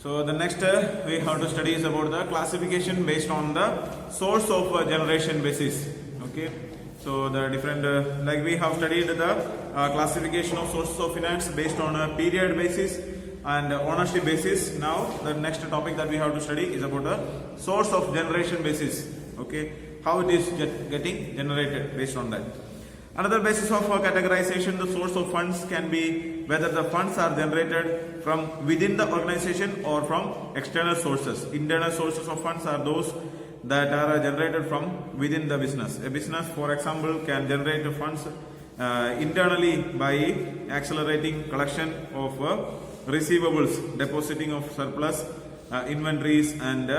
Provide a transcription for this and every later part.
So the next we have to study is about the classification based on the source of generation basis. Okay. So the different like we have studied the classification of sources of finance based on a period basis and ownership basis. Now the next topic that we have to study is about the source of generation basis. Okay, how it is getting generated based on that. Another basis of categorization, the source of funds can be whether the funds are generated from within the organization or from external sources. Internal sources of funds are those that are generated from within the business. A business, for example, can generate funds internally by accelerating collection of receivables, depositing of surplus inventories and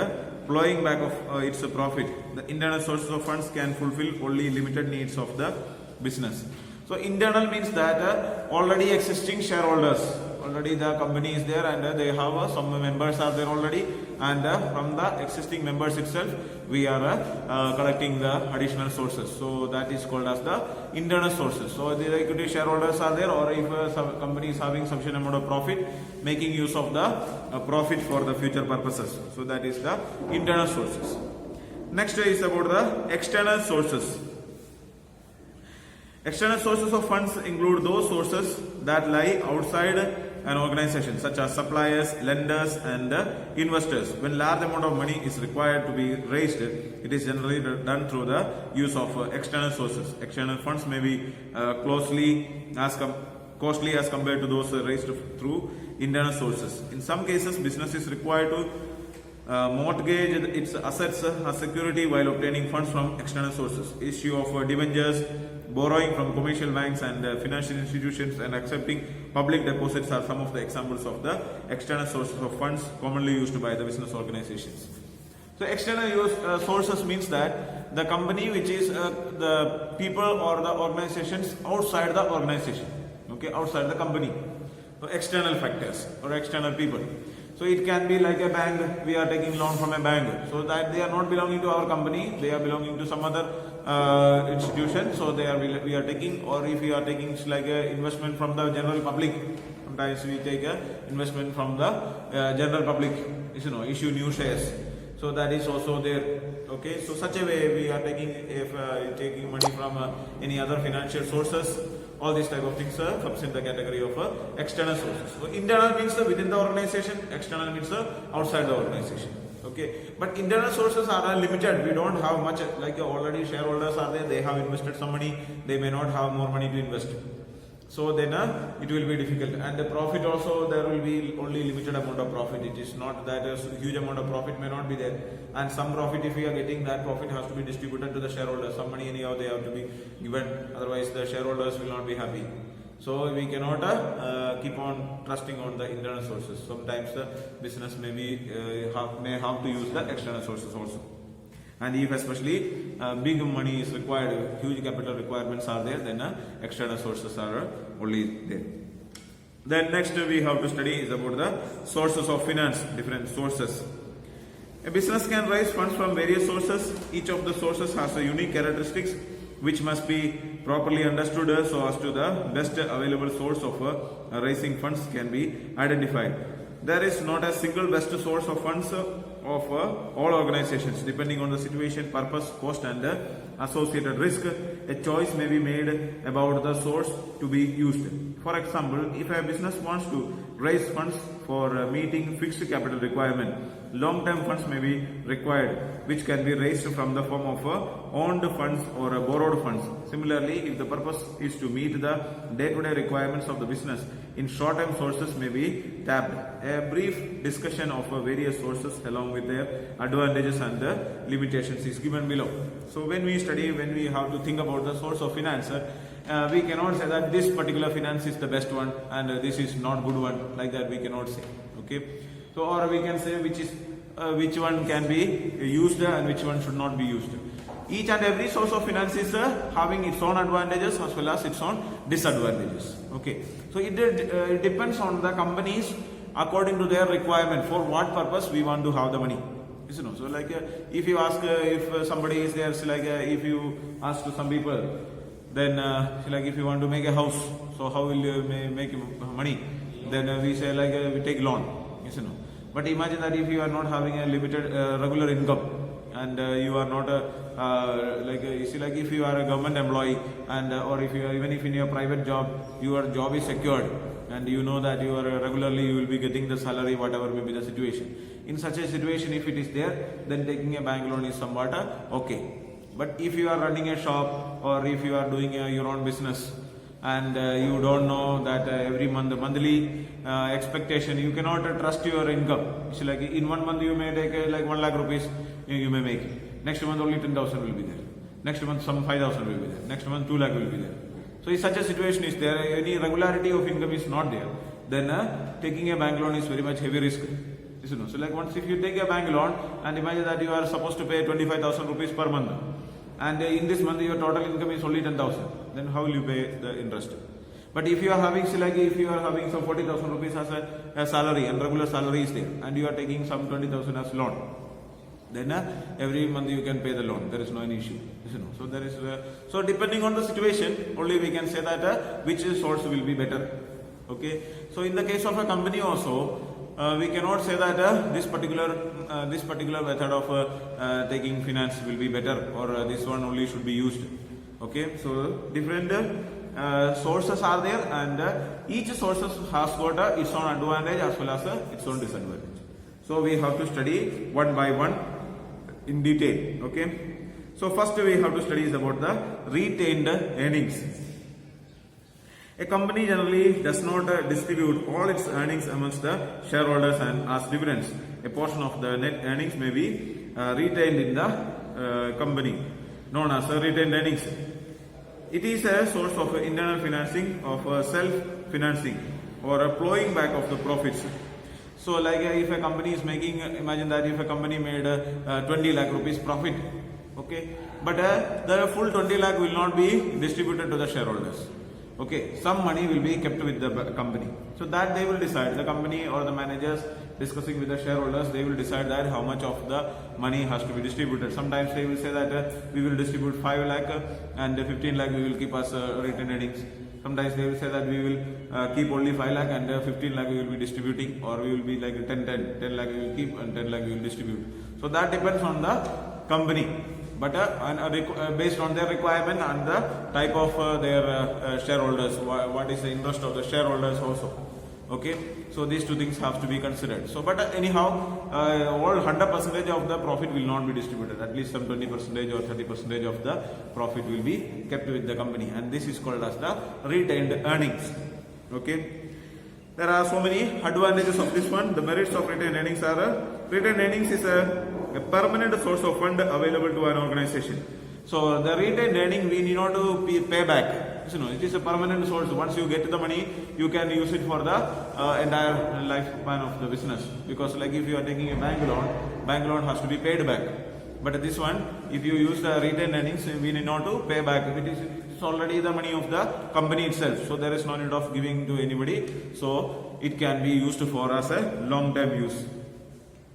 flowing back of its profit. The internal sources of funds can fulfill only limited needs of the business. So internal means that already existing shareholders, already the company is there and they have some members are there already, and from the existing members itself we are collecting the additional sources. So that is called as the internal sources. So the equity shareholders are there, or if some company is having sufficient amount of profit, making use of the profit for the future purposes. So that is the internal sources. Next is about the external sources. External sources of funds include those sources that lie outside an organization, such as suppliers, lenders and investors. When large amount of money is required to be raised, it is generally done through the use of external sources. External funds may be costly as compared to those raised through internal sources. In some cases, business is required to mortgage its assets as security while obtaining funds from external sources. Issue of debentures, borrowing from commercial banks and financial institutions, and accepting public deposits are some of the examples of the external sources of funds commonly used by the business organizations. So external sources means that the company, which is the people or the organizations outside the organization, okay, outside the company. So external factors or external people. So it can be like a bank, we are taking loan from a bank, so that they are not belonging to our company, they are belonging to some other institution, so we are taking, or if we are taking like a investment from the general public, sometimes we take a investment from the general public, issue new shares, so that is also there. Okay, so such a way we are taking, if taking money from any other financial sources, all these type of things comes in the category of external sources. So internal means within the organization, external means outside the organization. Okay, but internal sources are limited. We don't have much, like already shareholders are there, they have invested some money, they may not have more money to invest. So then it will be difficult, and the profit also, there will be only limited amount of profit. It is not that a huge amount of profit may not be there, and some profit, if we are getting, that profit has to be distributed to the shareholders. Some money anyhow they have to be given, otherwise the shareholders will not be happy. So we cannot keep on trusting on the internal sources. Sometimes the business may have to use the external sources also. And if especially big money is required, huge capital requirements are there, then external sources are only there. Then next we have to study is about the sources of finance, different sources. A business can raise funds from various sources. Each of the sources has a unique characteristics which must be properly understood so as to the best available source of raising funds can be identified. There is not a single best source of funds of all organizations. Depending on the situation, purpose, cost and associated risk, a choice may be made about the source to be used. For example, if a business wants to raise funds for meeting fixed capital requirement, long-term funds may be required, which can be raised from the form of owned funds or borrowed funds. Similarly, if the purpose is to meet the day-to-day requirements of the business, in short-term sources may be tapped. A brief discussion of various sources along with their advantages and limitations is given below. So when we study, when we have to think about the source of finance, we cannot say that this particular finance is the best one and this is not good one. Like that we cannot say. Okay. So or we can say which one can be used and which one should not be used. Each and every source of finance is having its own advantages as well as its own disadvantages. Okay. So it depends on the companies according to their requirement for what purpose we want to have the money. So like if you ask if somebody is there, so like if you ask to some people, then like if you want to make a house, so how will you make money? Then we say like we take loan. But imagine that if you are not having a limited regular income, and you are not you see, like if you are a government employee, and or if you are, even if in your private job, your job is secured, and you know that you are regularly you will be getting the salary, whatever may be the situation. In such a situation, if it is there, then taking a bank loan is somewhat okay. But if you are running a shop, or if you are doing your own business, and you don't know that every month, the monthly expectation, you cannot trust your income. It's like in 1 month you may take like 1 lakh rupees, you may make it. Next month only 10,000 will be there. Next month some 5,000 will be there. Next month 2 lakh will be there. So if such a situation is there, any regularity of income is not there, then taking a bank loan is very much heavy risk. You know, so like once if you take a bank loan, and imagine that you are supposed to pay 25,000 rupees per month, and in this month your total income is only 10,000, then how will you pay the interest? But if you are having, like if you are having some 40,000 rupees as a salary, and regular salary is there, and you are taking some 20,000 as loan, then every month you can pay the loan. There is no any issue. You know, so there is so depending on the situation, only we can say that which source will be better. Okay. So in the case of a company also, we cannot say that this particular method of taking finance will be better, or this one only should be used. Okay, so different sources are there, and each source has got its own advantage as well as its own disadvantage. So we have to study one by one in detail. Okay, so first we have to study is about the retained earnings. A company generally does not distribute all its earnings amongst the shareholders and as dividends. A portion of the net earnings may be retained in the company, known as retained earnings. It is a source of internal financing, of self-financing, or a plowing back of the profits. So like if a company is making, imagine that if a company made 20 lakh rupees profit, okay, but the full 20 lakh will not be distributed to the shareholders. Okay, some money will be kept with the company. So that they will decide, the company or the managers discussing with the shareholders, they will decide that how much of the money has to be distributed. Sometimes they will say that we will distribute 5 lakh and 15 lakh we will keep as retained earnings. Sometimes they will say that we will keep only 5 lakh and 15 lakh we will be distributing, or we will be like 10 lakh we will keep and 10 lakh we will distribute. So that depends on the company. But based on their requirement and the type of their shareholders, what is the interest of the shareholders also. Okay, so these two things have to be considered. So, but anyhow, all 100% of the profit will not be distributed. At least some 20% or 30% of the profit will be kept with the company, and this is called as the retained earnings. Okay. There are so many advantages of this one. The merits of retained earnings are retained earnings is a permanent source of fund available to an organization. So the retained earning we need not to pay back. You know, it is a permanent source. Once you get the money, you can use it for the entire lifespan of the business. Because like if you are taking a bank loan has to be paid back. But this one, if you use the retained earnings, we need not to pay back. It's already the money of the company itself. So there is no need of giving to anybody. So it can be used for as a long-term use.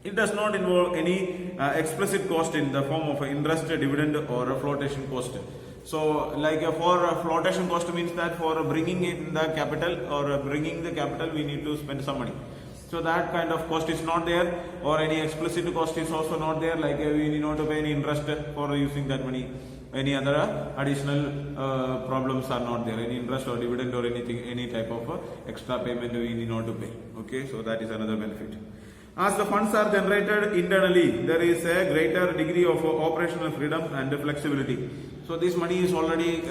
It does not involve any explicit cost in the form of interest, dividend, or a flotation cost. So like for a flotation cost means that for bringing in the capital or bringing the capital we need to spend some money. So that kind of cost is not there, or any explicit cost is also not there, like we need not to pay any interest for using that money. Any other additional problems are not there, any interest or dividend or anything, any type of extra payment we need not to pay. Okay, so that is another benefit. As the funds are generated internally, there is a greater degree of operational freedom and flexibility. So this money is already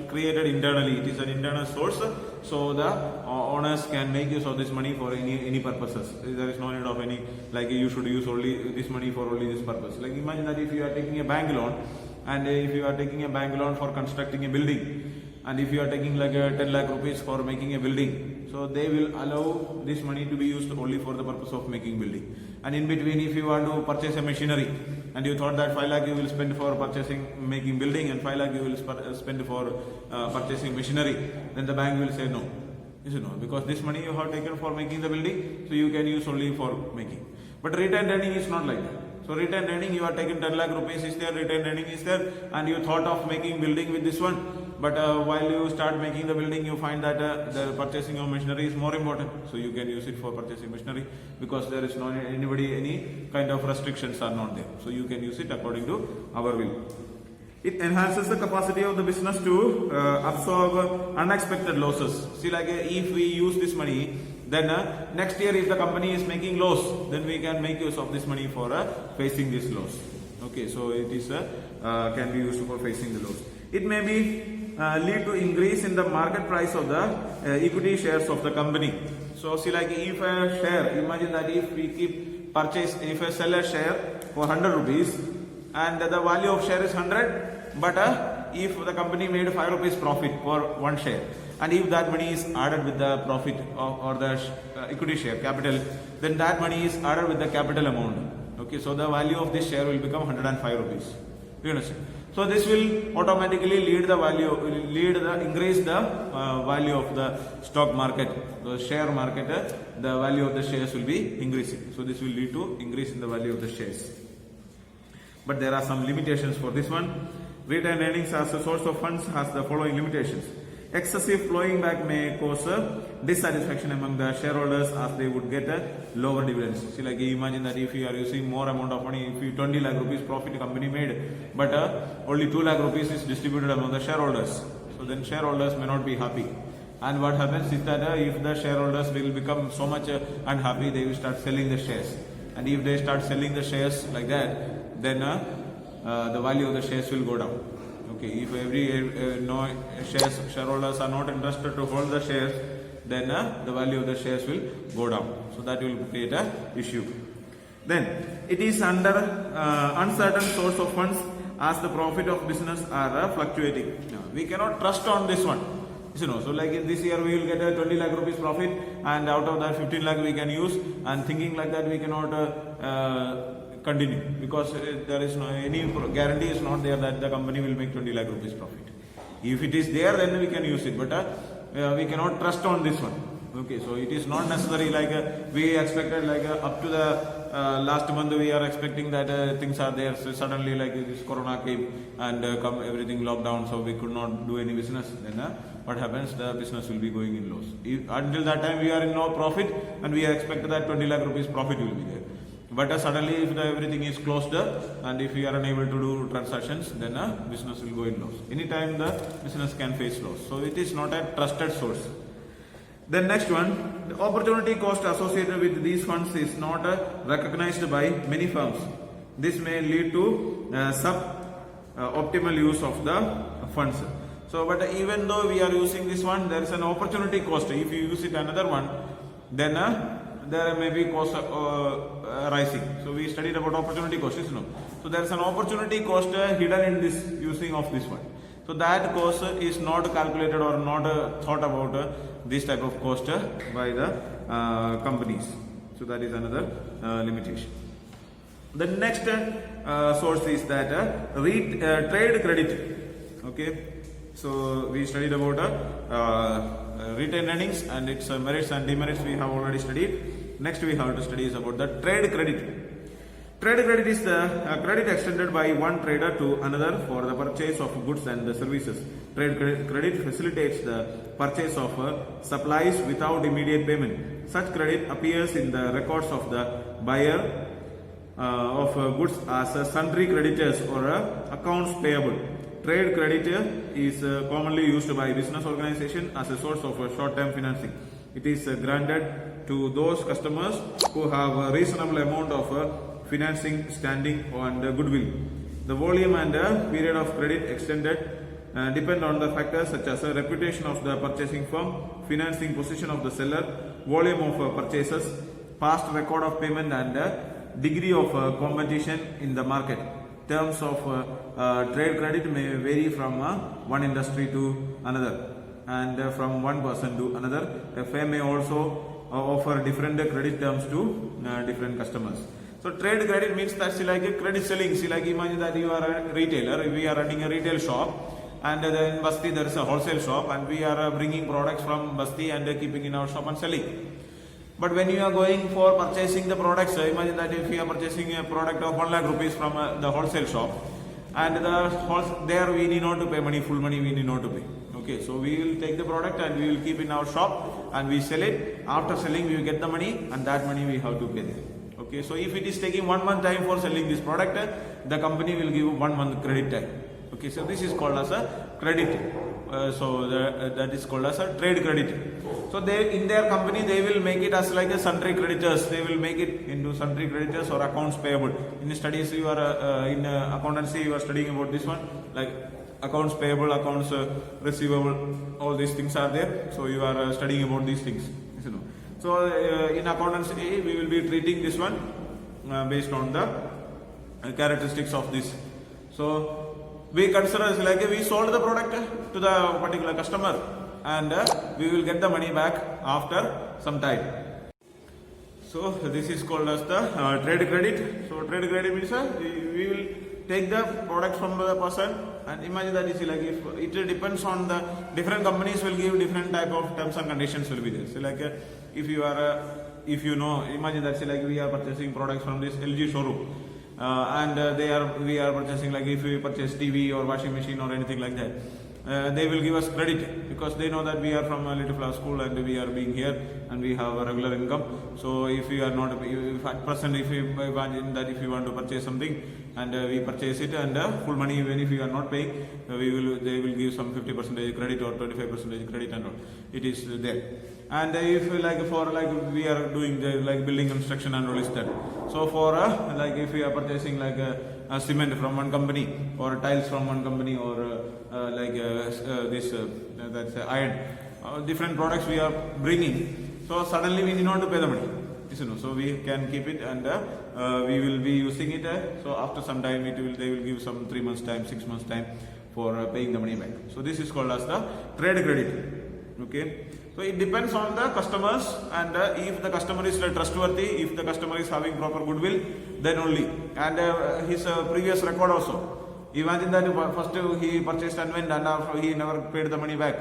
created internally. It is an internal source. So the owners can make use of this money for any purposes. There is no need of any, like you should use only this money for only this purpose. Like imagine that if you are taking a bank loan, and if you are taking a bank loan for constructing a building, and if you are taking like 10 lakh rupees for making a building, so they will allow this money to be used only for the purpose of making building. And in between, if you want to purchase a machinery, and you thought that 5 lakh you will spend for making building, and 5 lakh you will spend for purchasing machinery, then the bank will say no. You know, because this money you have taken for making the building, so you can use only for making. But retained earning is not like that. So retained earning, you are taking 10 lakh rupees is there, retained earning is there, and you thought of making building with this one, But while you start making the building, you find that the purchasing of machinery is more important. So you can use it for purchasing machinery because there is no any kind of restrictions are not there. So you can use it according to our will. It enhances the capacity of the business to absorb unexpected losses. See, like if we use this money, then next year if the company is making loss, then we can make use of this money for facing this loss. Okay, so it is can be used for facing the loss. It may be lead to increase in the market price of the equity shares of the company. So see, like if a share, imagine that if we keep purchase, if I sell a share for 100 rupees and the value of share is 100, but if the company made 5 rupees profit for one share, and if that money is added with the profit or the equity share capital, then that money is added with the capital amount. Okay, so the value of this share will become 105 rupees. You understand? So this will automatically lead the value, increase the value of the stock market, the share market. The value of the shares will be increasing. So this will lead to increase in the value of the shares. But there are some limitations for this one. Retained earnings as a source of funds has the following limitations. Excessive flowing back may cause dissatisfaction among the shareholders as they would get lower dividends. See, like imagine that if you are using more amount of money, if you 20 lakh rupees profit company made, but only 2 lakh rupees is distributed among the shareholders. So then shareholders may not be happy. And what happens is that if the shareholders will become so much unhappy, they will start selling the shares. And if they start selling the shares like that, then the value of the shares will go down. Okay, if shareholders are not interested to hold the shares, then the value of the shares will go down. So that will create a issue. Then it is under uncertain source of funds as the profit of business are fluctuating. We cannot trust on this one. So like in this year we will get a 20 lakh rupees profit, and out of that 15 lakh we can use, and thinking like that we cannot continue, because there is no any guarantee is not there that the company will make 20 lakh rupees profit. If it is there, then we can use it, but we cannot trust on this one. Okay, so it is not necessary like we expected, like up to the last month we are expecting that things are there. So suddenly like this corona came and everything locked down, so we could not do any business. Then what happens? The business will be going in loss. Until that time we are in no profit, and we expect that 20 lakh rupees profit will be there. But suddenly if everything is closed and if we are unable to do transactions, then business will go in loss. Anytime the business can face loss. So it is not a trusted source. Then next one, the opportunity cost associated with these funds is not recognized by many firms. This may lead to sub-optimal use of the funds. So but even though we are using this one, there is an opportunity cost. If you use it another one, then there may be cost rising. So we studied about opportunity cost, no? So there is an opportunity cost hidden in this using of this one. So that cost is not calculated or not thought about this type of cost by the companies. So that is another limitation. The next source is that trade credit. Okay, so we studied about retained earnings and its merits and demerits we have already studied. Next we have to study is about the trade credit. Trade credit is the credit extended by one trader to another for the purchase of goods and services. Trade credit facilitates the purchase of supplies without immediate payment. Such credit appears in the records of the buyer of goods as sundry creditors or accounts payable. Trade credit is commonly used by business organization as a source of short-term financing. It is granted to those customers who have a reasonable amount of financing standing and goodwill. The volume and period of credit extended depend on the factors such as reputation of the purchasing firm, financing position of the seller, volume of purchases, past record of payment, and degree of competition in the market. Terms of trade credit may vary from one industry to another and from one person to another. A firm may also offer different credit terms to different customers. So trade credit means that's like a credit selling. See, like imagine that you are a retailer, we are running a retail shop, and then in Basti there is a wholesale shop, and we are bringing products from Basti and keeping in our shop and selling. But when you are going for purchasing the products, imagine that if you are purchasing a product of 1 lakh rupees from the wholesale shop, and there we need not to pay money, full money we need not to pay. Okay, so we will take the product and we will keep in our shop and we sell it. After selling, we will get the money, and that money we have to pay them. Okay, so if it is taking 1 month time for selling this product, the company will give 1 month credit time. Okay, so this is called as a credit. That is called as a trade credit. So they, in their company, they will make it as like a sundry creditors. They will make it into sundry creditors or accounts payable. In studies, you are in accountancy, you are studying about this one, like accounts payable, accounts receivable. All these things are there. So you are studying about these things. You know. So in accountancy, we will be treating this one based on the characteristics of this. So we consider as like we sold the product to the particular customer, and we will get the money back after some time. So this is called as the trade credit. So trade credit means we will take the product from the person, and imagine that it's like if it depends on the different companies will give different type of terms and conditions will be there. So like if you are if you know, imagine that like we are purchasing products from this LG showroom. We are purchasing, like if we purchase TV or washing machine or anything like that, they will give us credit because they know that we are from a Little Flower School and we are being here and we have a regular income. So if we are not, if at present, if we imagine that if we want to purchase something and we purchase it and full money, even if we are not paying, they will give some 50% credit or 25% credit and all. It is there. And if like for like we are doing the like building construction and all is that. So for like if we are purchasing like a cement from one company or tiles from one company or that's iron, different products we are bringing. So suddenly we need not to pay the money. You know, so we can keep it and we will be using it. So after some time they will give some 3 months time, 6 months time for paying the money back. So this is called as the trade credit. Okay. So it depends on the customers, and if the customer is trustworthy, if the customer is having proper goodwill, then only, and his previous record also. Imagine that first he purchased and went, and after he never paid the money back.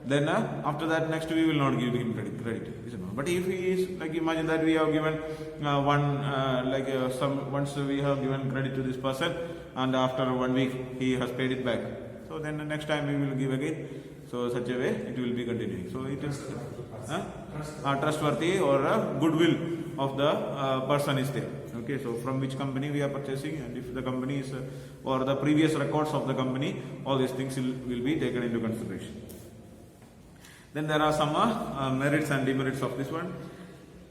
Then after that, next we will not give him credit. But if he is like, imagine that we have given once we have given credit to this person, and after 1 week he has paid it back. So then the next time we will give again. So such a way it will be continuing. So it is trustworthy or goodwill of the person is there. Okay, so from which company we are purchasing, and if the company is or the previous records of the company, all these things will be taken into consideration. Then there are some merits and demerits of this one.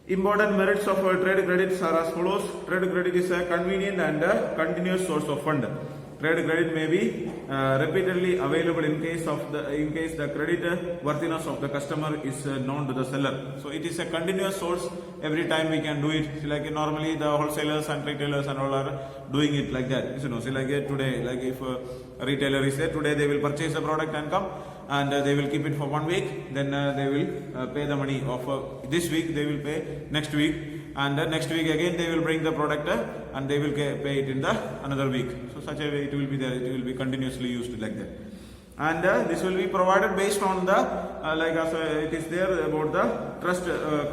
Important merits of trade credits are as follows. Trade credit is a convenient and continuous source of fund. Trade credit may be repeatedly available in case the credit worthiness of the customer is known to the seller. So it is a continuous source. Every time we can do it. So like normally the wholesalers and retailers and all are doing it like that. You know, so like today, like if a retailer is there today, they will purchase the product and come, and they will keep it for 1 week. Then they will pay the money of this week. They will pay next week. And next week again they will bring the product and they will pay it in the another week. So such a way it will be there, it will be continuously used like that. And this will be provided based on the it is there about the trust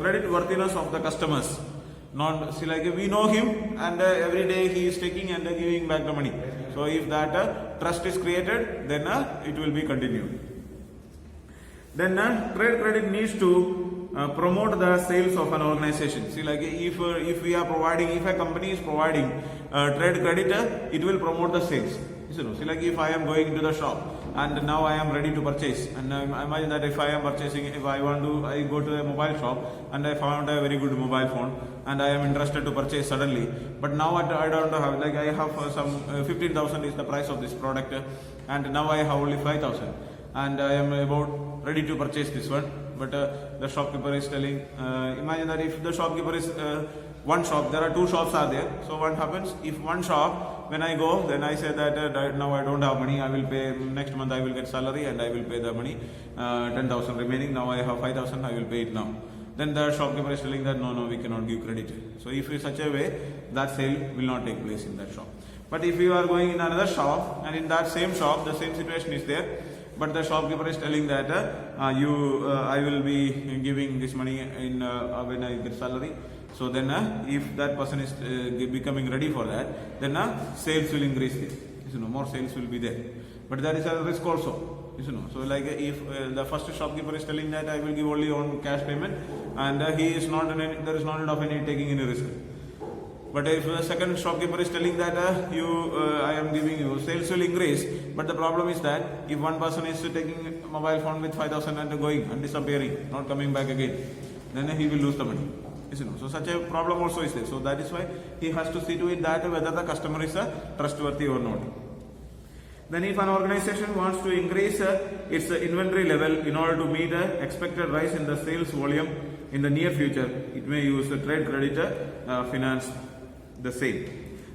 credit worthiness of the customers. Like we know him and every day he is taking and giving back the money. So if that trust is created, then it will be continued. Then trade credit needs to promote the sales of an organization. See, like if we are providing, if a company is providing trade credit, it will promote the sales. You know, see, like if I am going into the shop and now I am ready to purchase, and imagine that if I am purchasing, if I go to a mobile shop and I found a very good mobile phone and I am interested to purchase suddenly, but now I don't have, like I have some 15,000 is the price of this product, and now I have only 5,000, and I am about ready to purchase this one. But the shopkeeper is telling, imagine that if the shopkeeper is one shop, there are 2 shops are there. So what happens if one shop, when I go, then I say that now I don't have money, I will pay next month, I will get salary and I will pay the money, 10,000 remaining, now I have 5,000, I will pay it now. Then the shopkeeper is telling that no, we cannot give credit. So if in such a way, that sale will not take place in that shop. But if you are going in another shop, and in that same shop, the same situation is there, but the shopkeeper is telling that I will be giving this money in when I get salary. So then if that person is becoming ready for that, then sales will increase there. more sales will be there. But there is a risk also. So like if the first shopkeeper is telling that I will give only on cash payment, and he is not there is no need of any taking any risk. But if the second shopkeeper is telling that I am giving you, sales will increase, but the problem is that if one person is taking a mobile phone with 5,000 and going and disappearing, not coming back again, then he will lose the money. So such a problem also is there. So that is why he has to see to it that whether the customer is trustworthy or not. Then if an organization wants to increase its inventory level in order to meet expected rise in the sales volume in the near future, it may use a trade credit finance the same.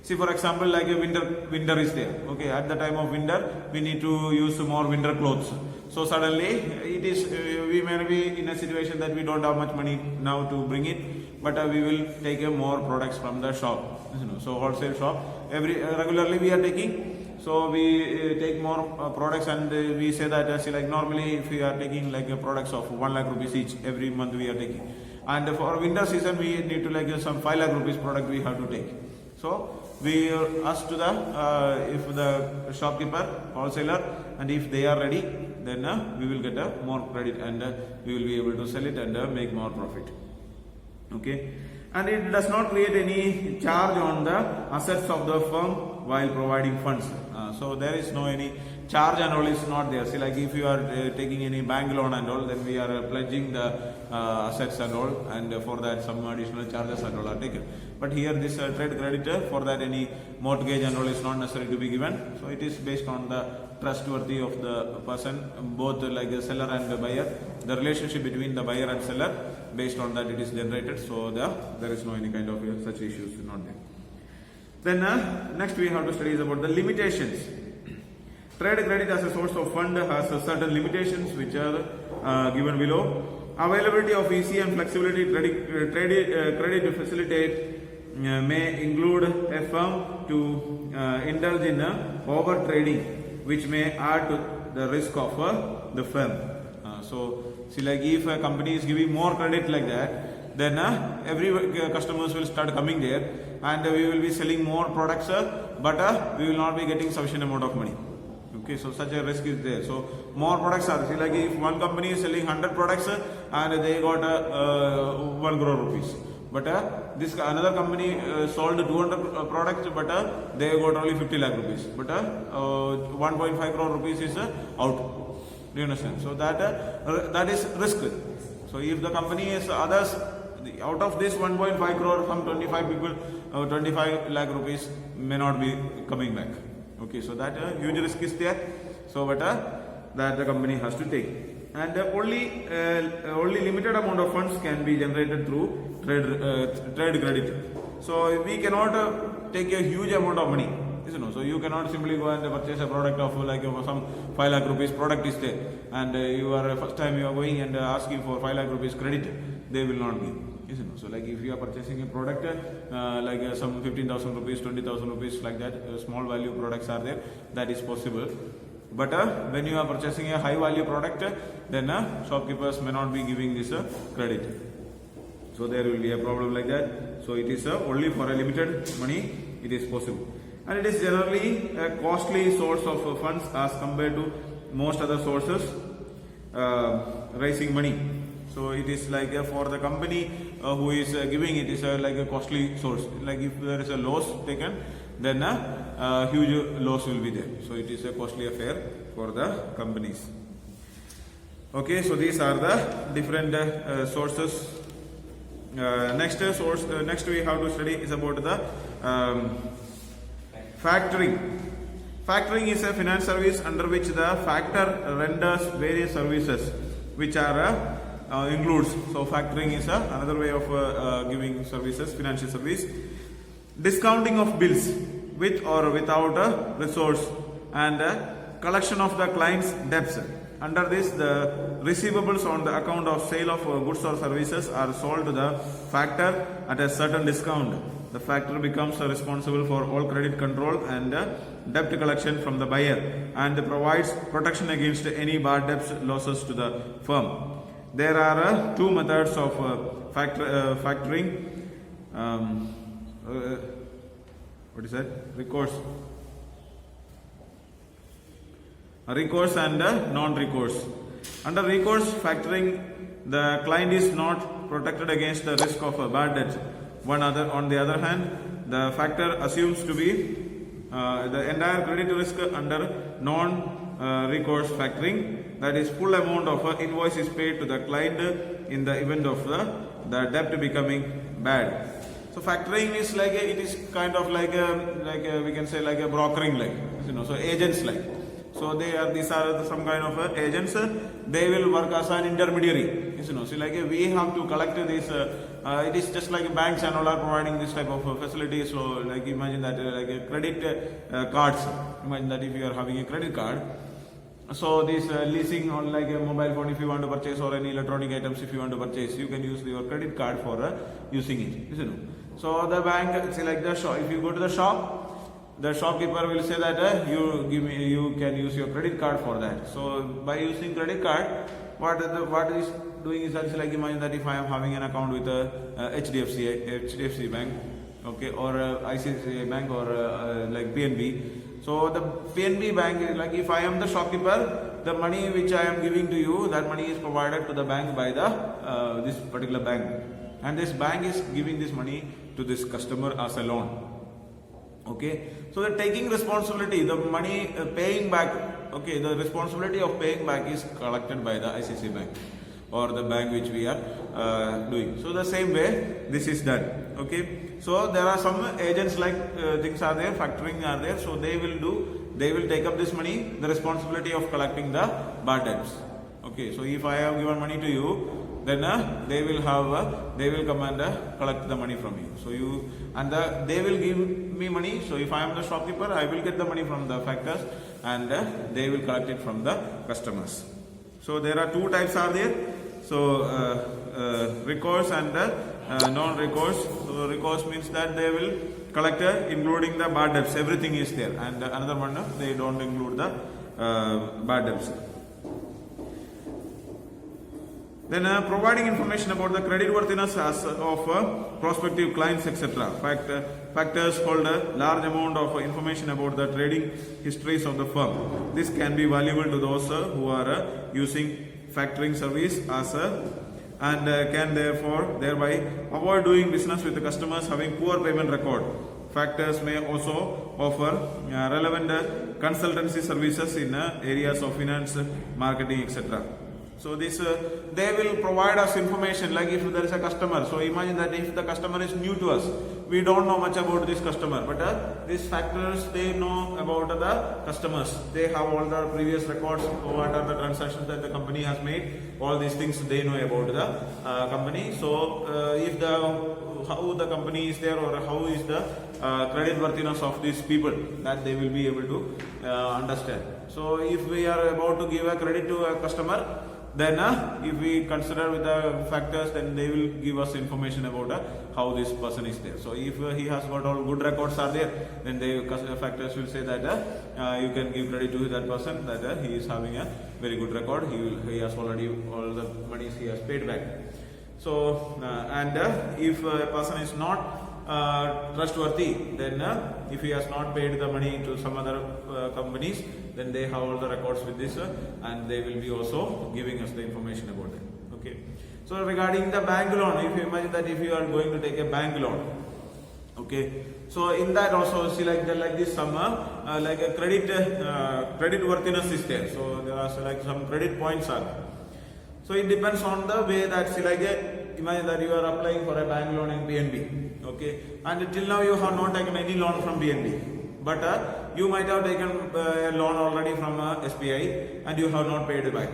See, for example, like a winter is there. Okay, at the time of winter, we need to use more winter clothes. So suddenly, it is we may be in a situation that we don't have much money now to bring it, but we will take more products from the shop. So wholesale shop regularly we are taking. So we take more products, and we say that see, like normally if we are taking like products of 1 lakh rupees each every month we are taking, and for winter season we need to like some 5 lakh rupees product we have to take. So we ask to the if the shopkeeper, wholesaler, and if they are ready, then we will get more credit, and we will be able to sell it and make more profit. Okay, and it does not create any charge on the assets of the firm while providing funds. So there is no any charge and all is not there. See, like if you are taking any bank loan and all, then we are pledging the assets and all, and for that some additional charges and all are taken. But here this trade credit, for that any mortgage and all is not necessary to be given. So it is based on the trustworthy of the person, both like the seller and the buyer, the relationship between the buyer and seller, based on that it is generated. So there is no any kind of such issues not there. Then next we have to study is about the limitations. Trade credit as a source of fund has certain limitations which are given below. Availability of easy and flexibility credit to facilitate may include a firm to indulge in over trading, which may add to the risk of the firm. So see, like if a company is giving more credit like that, then every customers will start coming there, and we will be selling more products, but we will not be getting sufficient amount of money. Okay, so such a risk is there. So more products are, see, like if one company is selling 100 products and they got 1 crore rupees, but this another company sold 200 products, but they got only 50 lakh rupees, but 1.5 crore rupees is out. Do you understand? So that is risk. So if the company is others, out of this 1.5 crore, some 25 people, 25 lakh rupees may not be coming back. Okay, so that huge risk is there. So but that the company has to take, and only limited amount of funds can be generated through trade credit. So we cannot take a huge amount of money. So you cannot simply go and purchase a product of like some 5 lakh rupees product is there, and you are first time you are going and asking for 5 lakh rupees credit, they will not give. So like if you are purchasing a product like some 15,000 rupees, 20,000 rupees, like that, small value products are there, that is possible. But when you are purchasing a high value product, then shopkeepers may not be giving this credit. So there will be a problem like that. So it is only for a limited money it is possible, and it is generally a costly source of funds as compared to most other sources raising money. So it is like for the company who is giving it is like a costly source. Like if there is a loss taken, then huge loss will be there. So it is a costly affair for the companies. Okay, so these are the different sources. Next we have to study is about the factoring. Factoring is a finance service under which the factor renders various services which are includes. So factoring is another way of giving services, financial service. Discounting of bills with or without a resource, and collection of the client's debts. Under this, the receivables on the account of sale of goods or services are sold to the factor at a certain discount. The factor becomes responsible for all credit control and debt collection from the buyer, and provides protection against any bad debts losses to the firm. There are two methods of factoring. What is that? Recourse. recourse and non-recourse. Under recourse factoring, the client is not protected against the risk of a bad debt. On the other hand, the factor assumes to be the entire credit risk under non-recourse factoring, that is full amount of invoice is paid to the client in the event of the debt becoming bad. So factoring is like it is kind of like a we can say like a brokering so agents so these are some kind of agents. They will work as an intermediary, so like we have to collect this. It is just like banks and all are providing this type of facilities. So like imagine that like a credit cards. Imagine that if you are having a credit card. So this leasing on like a mobile phone, if you want to purchase, or any electronic items if you want to purchase, you can use your credit card for using it. So the bank, say like the shop, if you go to the shop, the shopkeeper will say that you can use your credit card for that. So by using credit card, what is doing is that like imagine that if I am having an account with HDFC Bank, okay, or ICICI Bank, or like PNB. So the PNB Bank is like if I am the shopkeeper, the money which I am giving to you, that money is provided to the bank by the this particular bank, and this bank is giving this money to this customer as a loan. Okay, so the taking responsibility, the money paying back, okay, the responsibility of paying back is collected by the ICICI Bank or the bank which we are doing. So the same way this is done. Okay, so there are some agents like things are there, factoring are there, so they will take up this money, the responsibility of collecting the bad debts. Okay, so if I have given money to you, then they will come and collect the money from you. So they will give me money. So if I am the shopkeeper, I will get the money from the factors, and they will collect it from the customers. So there are two types are there. So recourse and non-recourse. So recourse means that they will collect including the bad debts. Everything is there, and another one they don't include the bad debts. Then providing information about the creditworthiness of prospective clients, etc. Factors hold a large amount of information about the trading histories of the firm. This can be valuable to those who are using factoring service and can thereby avoid doing business with the customers having poor payment record. Factors may also offer relevant consultancy services in areas of finance, marketing, etc. So this they will provide us information like if there is a customer. So imagine that if the customer is new to us, we don't know much about this customer, but these factors, they know about the customers. They have all the previous records, what are the transactions that the company has made, all these things they know about the company. So if how the company is there, or how is the credit worthiness of these people, that they will be able to understand. So if we are about to give a credit to a customer, then if we consider with the factors, then they will give us information about how this person is there. So if he has got all good records are there, then the factors will say that you can give credit to that person, that he is having a very good record, he has already all the monies he has paid back. So and if a person is not trustworthy, then if he has not paid the money to some other companies, then they have all the records with this, and they will be also giving us the information about it. Okay. So regarding the bank loan, if you imagine that if you are going to take a bank loan, okay, so in that also see like this some like a credit worthiness is there. So there are like some credit points are there. So it depends on the way that see like imagine that you are applying for a bank loan in PNB, okay, and till now you have not taken any loan from PNB, but you might have taken a loan already from SBI and you have not paid it back,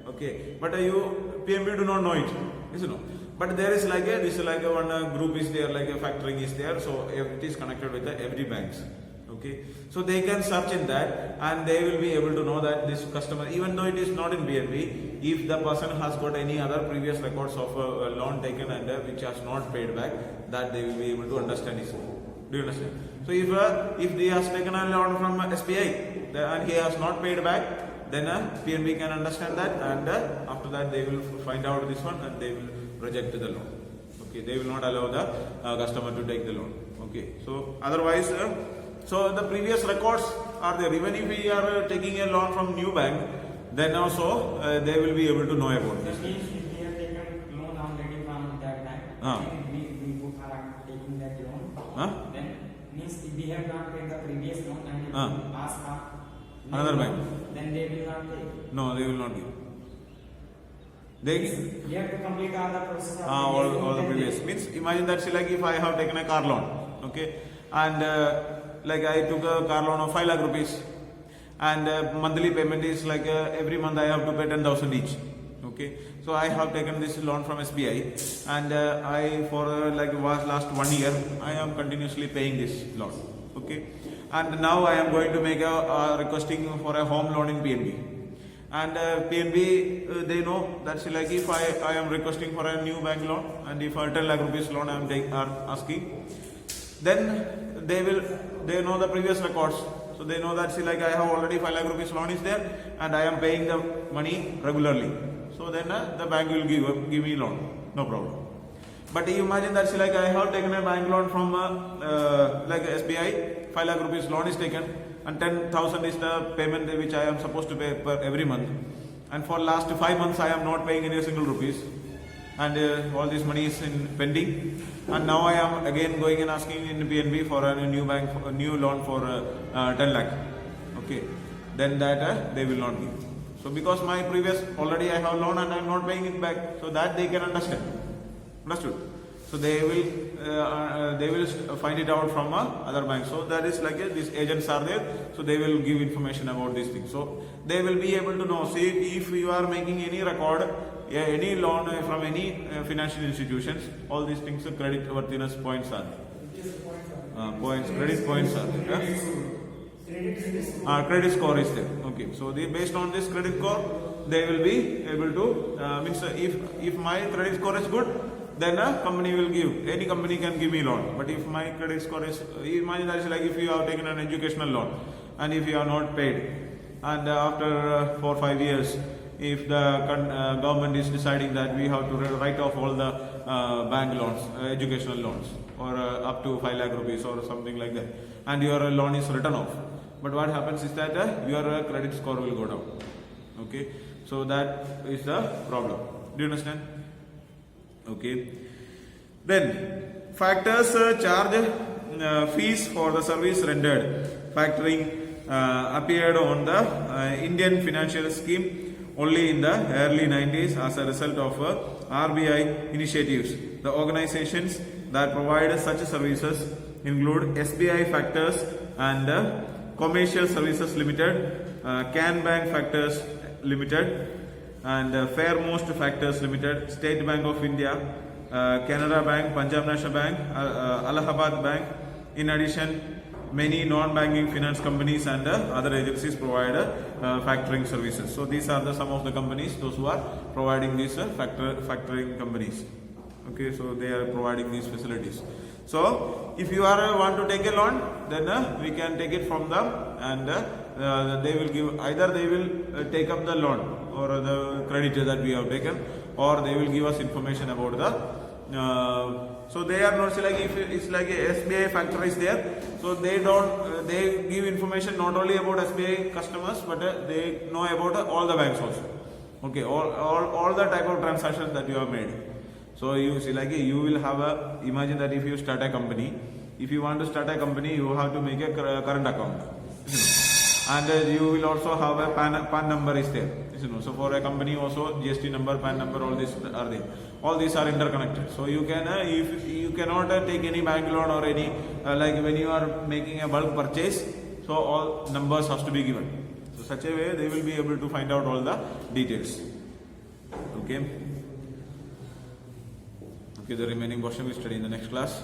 okay, but PNB do not know it, you know. But there is like this is like one group is there, like a factoring is there, so it is connected with every banks. Okay, so they can search in that and they will be able to know that this customer, even though it is not in BNB, if the person has got any other previous records of a loan taken and which has not paid back, that they will be able to understand it. Do you understand? So if he has taken a loan from SBI and he has not paid back, then PNB can understand that, and after that they will find out this one and they will reject the loan. Okay, they will not allow the customer to take the loan. Okay, so otherwise. So the previous records are there. Even if we are taking a loan from new bank, then also they will be able to know about this. That means if we have taken loan already from that bank, then we both are taking that loan. Then means if we have not paid the previous loan and if we ask another bank, then they will not pay. No, they will not give. We have to complete all the process of all the previous. Means imagine that like if I have taken a car loan, okay, and like I took a car loan of 5 lakh rupees, and monthly payment is like every month I have to pay 10,000 each. Okay, so I have taken this loan from SBI, and I for like last 1 year I am continuously paying this loan. Okay, and now I am going to make a requesting for a home loan in PNB. And PNB, they know that's like if I am requesting for a new bank loan, and if 10 lakh rupees loan I am asking, then they know the previous records. So they know that like I have already 5 lakh rupees loan is there, and I am paying the money regularly. So then the bank will give me loan, no problem. But you imagine that like I have taken a bank loan from like SBI, 5 lakh rupees loan is taken, and 10,000 is the payment which I am supposed to pay per every month. And for last 5 months I am not paying any single rupees, and all this money is in pending. And now I am again going and asking in PNB for a new bank, a new loan for 10 lakh. Okay, then that they will not give. So because my previous already I have loan and I am not paying it back, so that they can understand. Understood? So they will find it out from other banks. So that is like these agents are there, so they will give information about these things. So they will be able to know. See, if you are making any record, any loan from any financial institutions, all these things, credit worthiness points are there. Credit points are there. Credit score is there. Okay, so based on this credit score, they will be able to means if my credit score is good, then a company will give. Any company can give me loan. But if my credit score is, imagine that is like if you have taken an educational loan and if you are not paid, and after 4 or 5 years, if the government is deciding that we have to write off all the bank loans, educational loans, or up to 5 lakh rupees or something like that, and your loan is written off. But what happens is that your credit score will go down. Okay, so that is the problem. Do you understand? Okay, then factors charge fees for the service rendered. Factoring appeared on the Indian financial scheme only in the early 90s as a result of RBI initiatives. The organizations that provide such services include SBI Factors and Commercial Services Limited, Can Bank Factors Limited, and Fairmost Factors Limited, State Bank of India, Canara Bank, Punjab National Bank, Allahabad Bank. In addition, many non-banking finance companies and other agencies provide factoring services. So these are some of the companies, those who are providing these factoring companies. Okay, so they are providing these facilities. So if you want to take a loan, then we can take it from them, and they will give, either they will take up the loan or the credit that we have taken, or they will give us information about the so they are not like, if it's like a SBI factor is there, so they don't they give information not only about SBI customers, but they know about all the banks also. Okay, all the type of transactions that you have made. So you see, like you will have imagine that if you start a company, if you want to start a company, you have to make a current account, and you will also have a PAN number is there. So for a company also, GST number, PAN number, all these are there. All these are interconnected. So you can if you cannot take any bank loan or any like when you are making a bulk purchase, so all numbers has to be given. So such a way they will be able to find out all the details. Okay. Okay, the remaining portion we study in the next class.